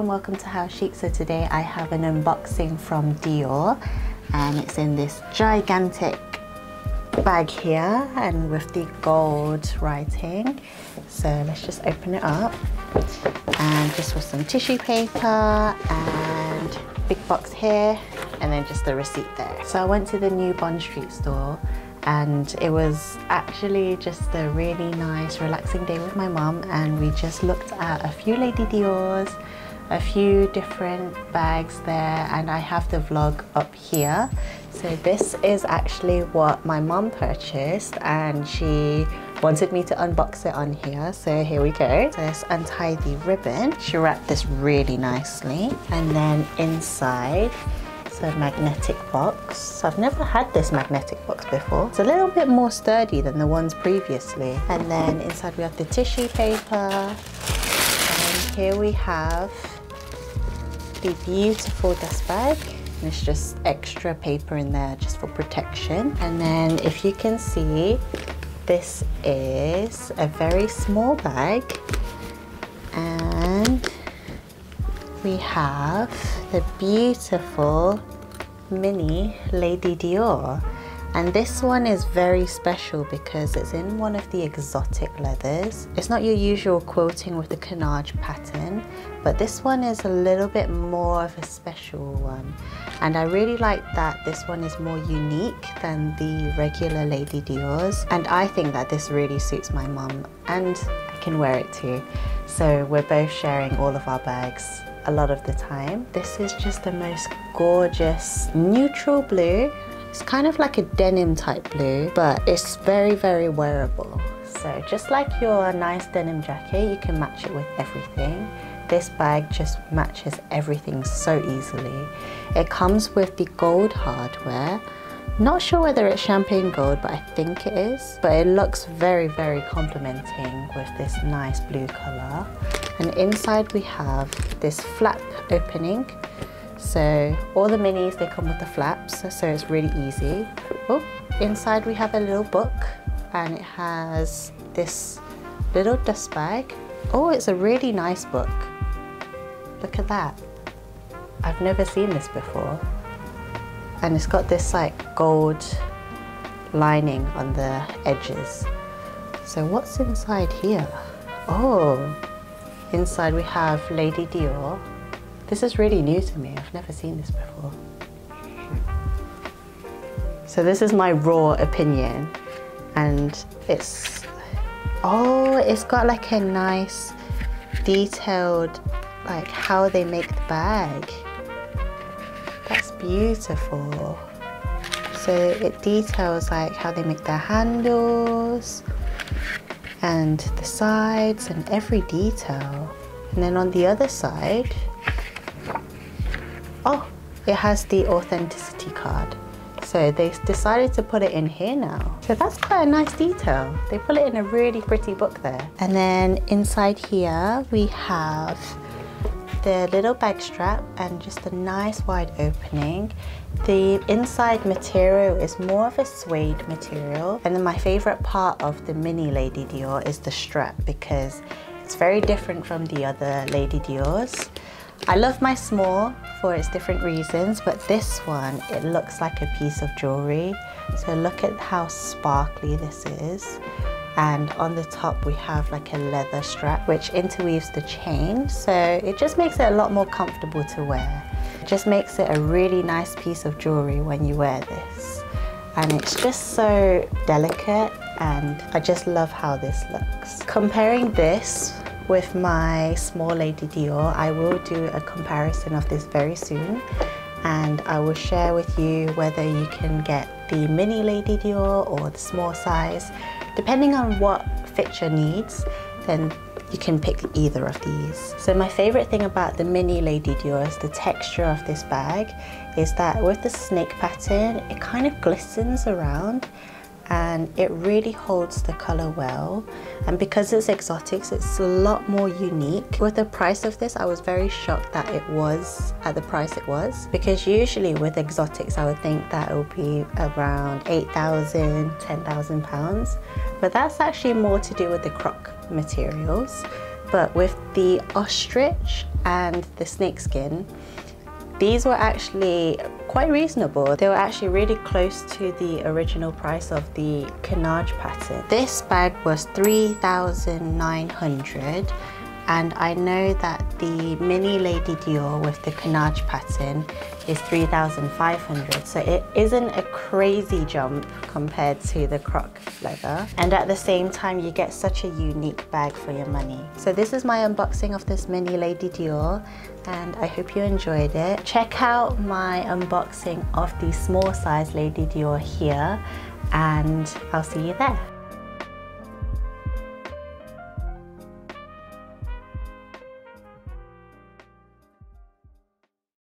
and welcome to How Chic. So today I have an unboxing from Dior and it's in this gigantic bag here and with the gold writing. So let's just open it up, and just with some tissue paper and big box here and then just the receipt there. So I went to the New Bond Street store and it was actually just a really nice relaxing day with my mum, and we just looked at a few Lady Dior's, a few different bags there, and I have the vlog up here. So this is actually what my mum purchased and she wanted me to unbox it on here, so here we go. So let's untie the ribbon. She wrapped this really nicely, and then inside it's a magnetic box. So I've never had this magnetic box before. It's a little bit more sturdy than the ones previously. And then inside we have the tissue paper, and here we have the beautiful dust bag. And it's just extra paper in there just for protection. And then if you can see, this is a very small bag, and we have the beautiful mini Lady Dior. And this one is very special because it's in one of the exotic leathers. It's not your usual quilting with the canage pattern, but this one is a little bit more of a special one. And I really like that this one is more unique than the regular Lady Dior's. And I think that this really suits my mum, and I can wear it too. So we're both sharing all of our bags a lot of the time. This is just the most gorgeous neutral blue. It's kind of like a denim type blue, but it's very, very wearable. So just like your nice denim jacket, you can match it with everything. This bag just matches everything so easily. It comes with the gold hardware. Not sure whether it's champagne gold, but I think it is. But it looks very, very complimenting with this nice blue color. And inside we have this flap opening. So all the minis, they come with the flaps, so it's really easy. Oh, inside we have a little book, and it has this little dust bag. Oh, it's a really nice book. Look at that. I've never seen this before. And it's got this like gold lining on the edges. So what's inside here? Oh, inside we have Lady Dior. This is really new to me. I've never seen this before. So this is my raw opinion, and it's got like a nice detailed, like how they make the bag. That's beautiful. So it details like how they make their handles and the sides and every detail. And then on the other side, oh, it has the authenticity card. So they decided to put it in here now. So that's quite a nice detail. They put it in a really pretty book there. And then inside here, we have the little bag strap and just a nice wide opening. The inside material is more of a suede material. And then my favorite part of the mini Lady Dior is the strap, because it's very different from the other Lady Dior's. I love my small for its different reasons, but this one, it looks like a piece of jewelry. So look at how sparkly this is. And on the top we have like a leather strap which interweaves the chain, so it just makes it a lot more comfortable to wear. It just makes it a really nice piece of jewelry when you wear this. And it's just so delicate, and I just love how this looks. Comparing this with my small Lady Dior, I will do a comparison of this very soon, and I will share with you whether you can get the mini Lady Dior or the small size. Depending on what fit your needs, then you can pick either of these. So my favorite thing about the mini Lady Dior is the texture of this bag, is that with the snake pattern, it kind of glistens around and it really holds the color well. And because it's exotics, it's a lot more unique. With the price of this, I was very shocked that it was at the price it was, because usually with exotics I would think that it would be around 8,000, 10,000 pounds, but that's actually more to do with the croc materials. But with the ostrich, and the snakeskin, these were actually quite reasonable. They were actually really close to the original price of the canage pattern. This bag was $3,900, and I know that the mini Lady Dior with the canage pattern is $3,500, so it isn't a crazy jump compared to the croc leather, and at the same time you get such a unique bag for your money. So this is my unboxing of this mini Lady Dior, and I hope you enjoyed it. Check out my unboxing of the small size Lady Dior here, and I'll see you there.